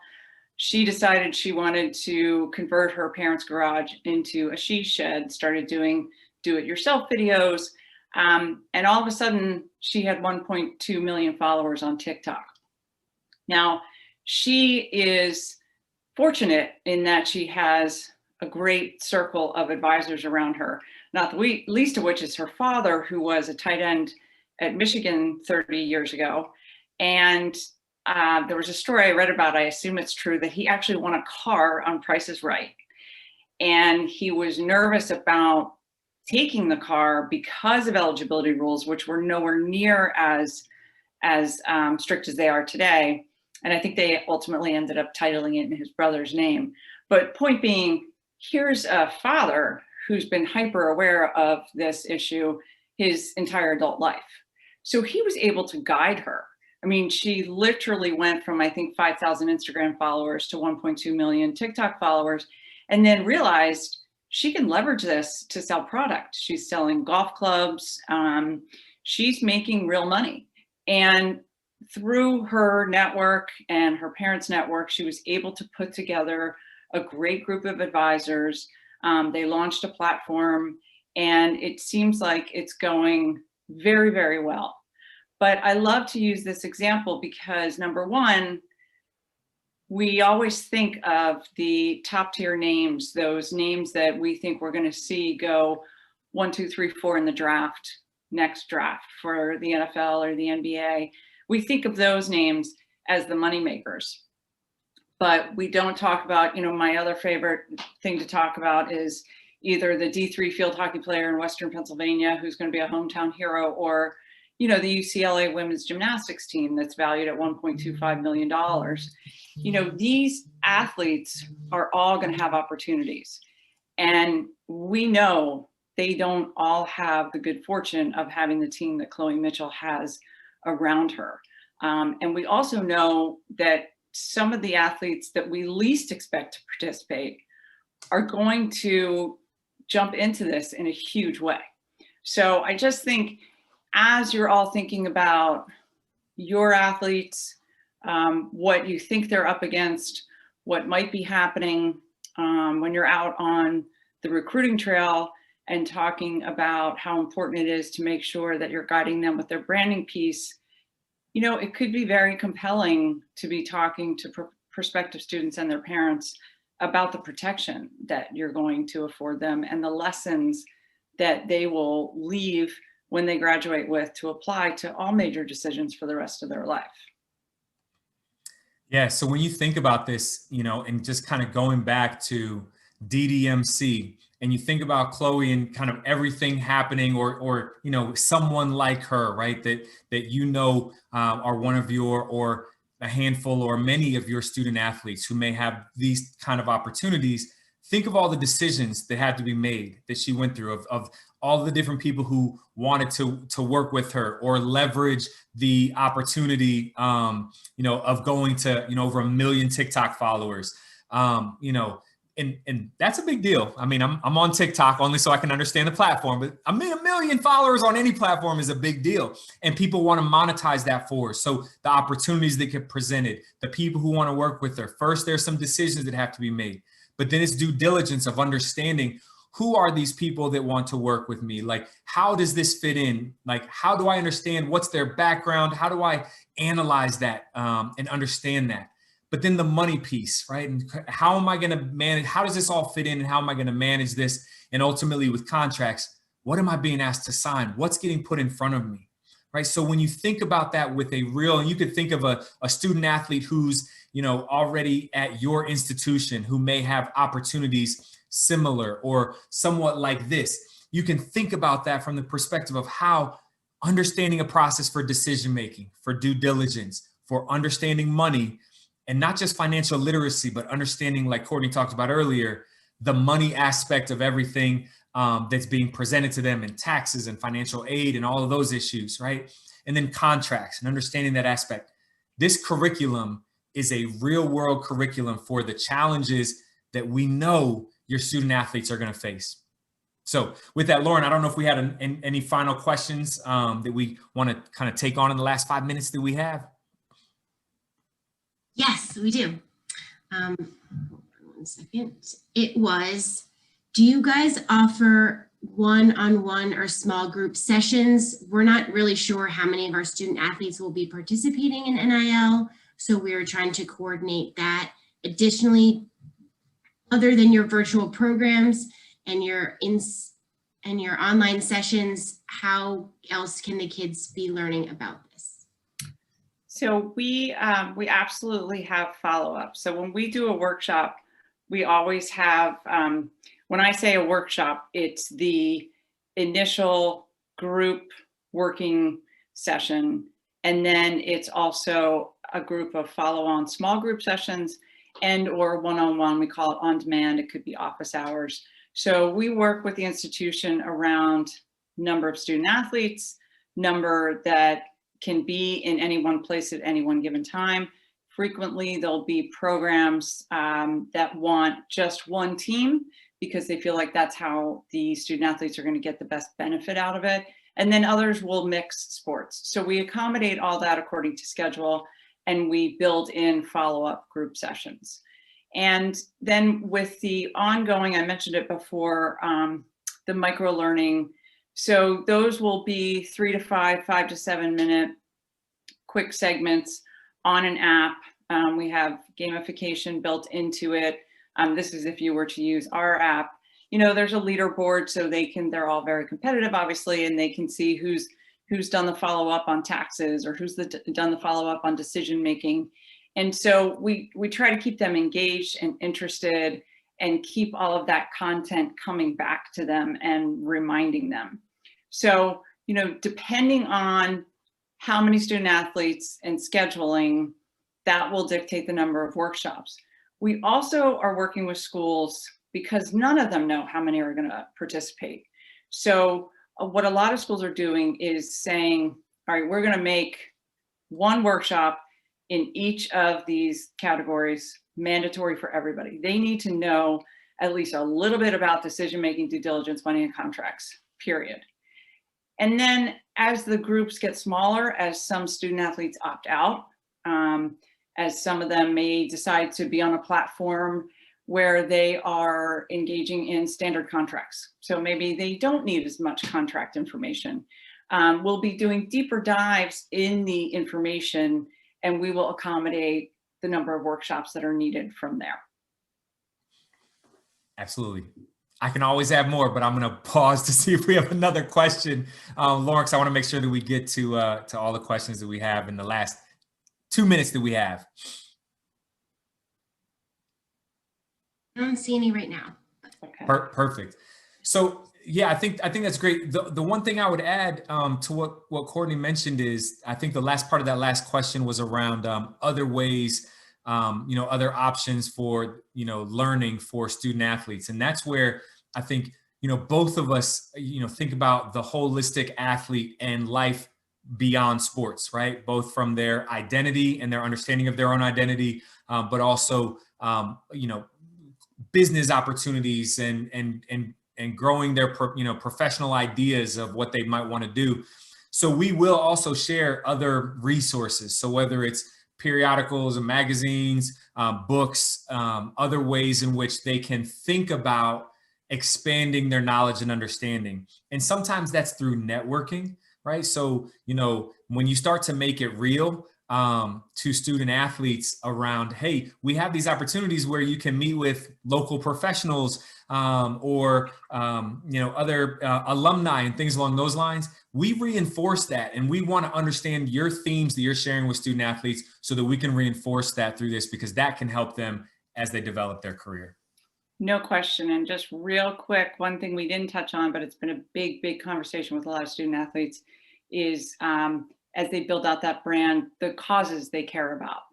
She decided she wanted to convert her parents' garage into a she shed, started doing do-it-yourself videos. And all of a sudden, she had 1.2 million followers on TikTok. Now, she is fortunate in that she has a great circle of advisors around her, not the least of which is her father, who was a tight end at Michigan 30 years ago. And there was a story I read about, I assume it's true, that he actually won a car on Price is Right. And he was nervous about taking the car because of eligibility rules, which were nowhere near as strict as they are today. And I think they ultimately ended up titling it in his brother's name. But point being, here's a father who's been hyper aware of this issue his entire adult life. So he was able to guide her. I mean, she literally went from, I think, 5,000 Instagram followers to 1.2 million TikTok followers, and then realized she can leverage this to sell product. She's selling golf clubs. She's making real money. And through her network and her parents' network, she was able to put together a great group of advisors. They launched a platform, and it seems like it's going very, very well. But I love to use this example because, number one, we always think of the top tier names, those names that we think we're going to see go 1, 2, 3, 4 in the draft, next draft for the NFL or the NBA. We think of those names as the money makers. But we don't talk about, my other favorite thing to talk about is either the D3 field hockey player in Western Pennsylvania who's going to be a hometown hero, or the UCLA women's gymnastics team that's valued at $1.25 million. These athletes are all going to have opportunities. And we know they don't all have the good fortune of having the team that Chloe Mitchell has around her. And we also know that some of the athletes that we least expect to participate are going to jump into this in a huge way. So I just think, as you're all thinking about your athletes, what you think they're up against, what might be happening when you're out on the recruiting trail, and talking about how important it is to make sure that you're guiding them with their branding piece, it could be very compelling to be talking to prospective students and their parents about the protection that you're going to afford them and the lessons that they will leave when they graduate with to apply to all major decisions for the rest of their life. Yeah, so when you think about this, and just kind of going back to DDMC, and you think about Chloe and kind of everything happening, or someone like her, right, that are one of your, or a handful or many of your student athletes who may have these kind of opportunities. Think of all the decisions that had to be made, that she went through, of all the different people who wanted to work with her or leverage the opportunity, of going to, over 1 million TikTok followers, and that's a big deal. I mean, I'm on TikTok only so I can understand the platform, but a million followers on any platform is a big deal. And people want to monetize that for us. So the opportunities that get presented, the people who want to work with her, first, there's some decisions that have to be made, but then it's due diligence of understanding, who are these people that want to work with me? Like, how does this fit in? Like, how do I understand what's their background? How do I analyze that and understand that? But then the money piece, right? And how am I going to manage? How does this all fit in? And how am I going to manage this? And ultimately with contracts, what am I being asked to sign? What's getting put in front of me, right? So when you think about that with a real, and you could think of a student athlete who's, already at your institution, who may have opportunities similar or somewhat like this, you can think about that from the perspective of how understanding a process for decision-making, for due diligence, for understanding money, and not just financial literacy, but understanding, like Courtney talked about earlier, the money aspect of everything that's being presented to them, in taxes and financial aid and all of those issues, right? And then contracts and understanding that aspect. This curriculum is a real world curriculum for the challenges that we know your student athletes are going to face. So with that, Lauren, I don't know if we had any final questions that we want to kind of take on in the last 5 minutes that we have. Yes, we do. 1 second. It was, do you guys offer one-on-one or small group sessions? We're not really sure how many of our student athletes will be participating in NIL, so we're trying to coordinate that. Additionally, other than your virtual programs and your online sessions, how else can the kids be learning about this? So we absolutely have follow-up. So when we do a workshop, we always have, when I say a workshop, it's the initial group working session. And then it's also a group of follow-on small group sessions and or one-on-one, we call it on demand. It could be office hours. So we work with the institution around number of student athletes, number that can be in any one place at any one given time. Frequently, there'll be programs that want just one team because they feel like that's how the student athletes are going to get the best benefit out of it. And then others will mix sports. So we accommodate all that according to schedule, and we build in follow-up group sessions. And then with the ongoing, I mentioned it before, the micro learning. So those will be 3 to 5, 5 to 7 minute quick segments on an app. We have gamification built into it. This is if you were to use our app. You know, there's a leaderboard, so they're all very competitive, obviously, and they can see who's done the follow-up on taxes or who's done the follow-up on decision making. And so we try to keep them engaged and interested and keep all of that content coming back to them and reminding them. So, you know, depending on how many student athletes and scheduling, that will dictate the number of workshops. We also are working with schools because none of them know how many are going to participate. So what a lot of schools are doing is saying, all right, we're going to make one workshop in each of these categories mandatory for everybody. They need to know at least a little bit about decision-making, due diligence, money, and contracts, period. And then as the groups get smaller, as some student athletes opt out, as some of them may decide to be on a platform where they are engaging in standard contracts. So maybe they don't need as much contract information. We'll be doing deeper dives in the information, and we will accommodate the number of workshops that are needed from there. Absolutely. I can always add more, but I'm going to pause to see if we have another question. Lawrence, I want to make sure that we get to all the questions that we have in the last 2 minutes that we have. I don't see any right now. Okay. Perfect. So yeah, I think that's great. The one thing I would add to what Courtney mentioned is, I think the last part of that last question was around other ways, other options for, learning for student athletes. And that's where I think, both of us, think about the holistic athlete and life beyond sports, right? Both from their identity and their understanding of their own identity, but also, business opportunities and growing their, professional ideas of what they might want to do. So we will also share other resources. So whether it's periodicals and magazines, books, other ways in which they can think about expanding their knowledge and understanding. And sometimes that's through networking, right? So, when you start to make it real to student athletes around, hey, we have these opportunities where you can meet with local professionals or other alumni and things along those lines. We reinforce that, and we want to understand your themes that you're sharing with student athletes so that we can reinforce that through this, because that can help them as they develop their career. No question. And just real quick, one thing we didn't touch on, but it's been a big conversation with a lot of student athletes is as they build out that brand, the causes they care about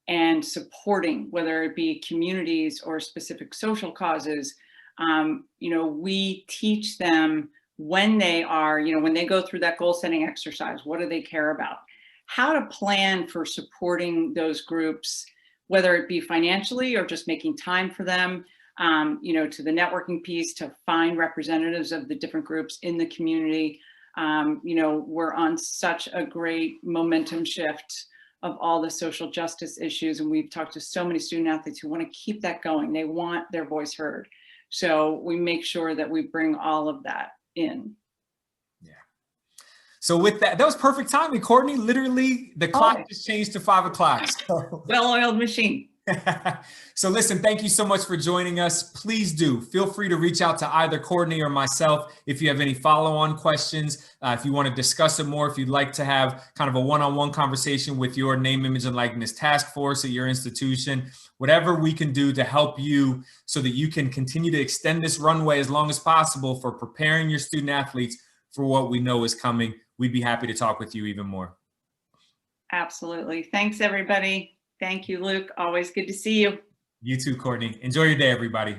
and supporting, whether it be communities or specific social causes. We teach them when they are, when they go through that goal setting exercise, what do they care about? How to plan for supporting those groups, whether it be financially or just making time for them. to the networking piece, to find representatives of the different groups in the community. We're on such a great momentum shift of all the social justice issues. And we've talked to so many student athletes who want to keep that going. They want their voice heard. So we make sure that we bring all of that in. Yeah. So with that was perfect timing, Courtney. Literally, the clock just changed to 5 o'clock. So. Well-oiled machine. So listen, thank you so much for joining us. Please do feel free to reach out to either Courtney or myself if you have any follow-on questions, if you want to discuss it more, if you'd like to have kind of a one-on-one conversation with your name, image, and likeness task force at your institution, whatever we can do to help you so that you can continue to extend this runway as long as possible for preparing your student athletes for what we know is coming. We'd be happy to talk with you even more. Absolutely. Thanks, everybody. Thank you, Luke. Always good to see you. You too, Courtney. Enjoy your day, everybody.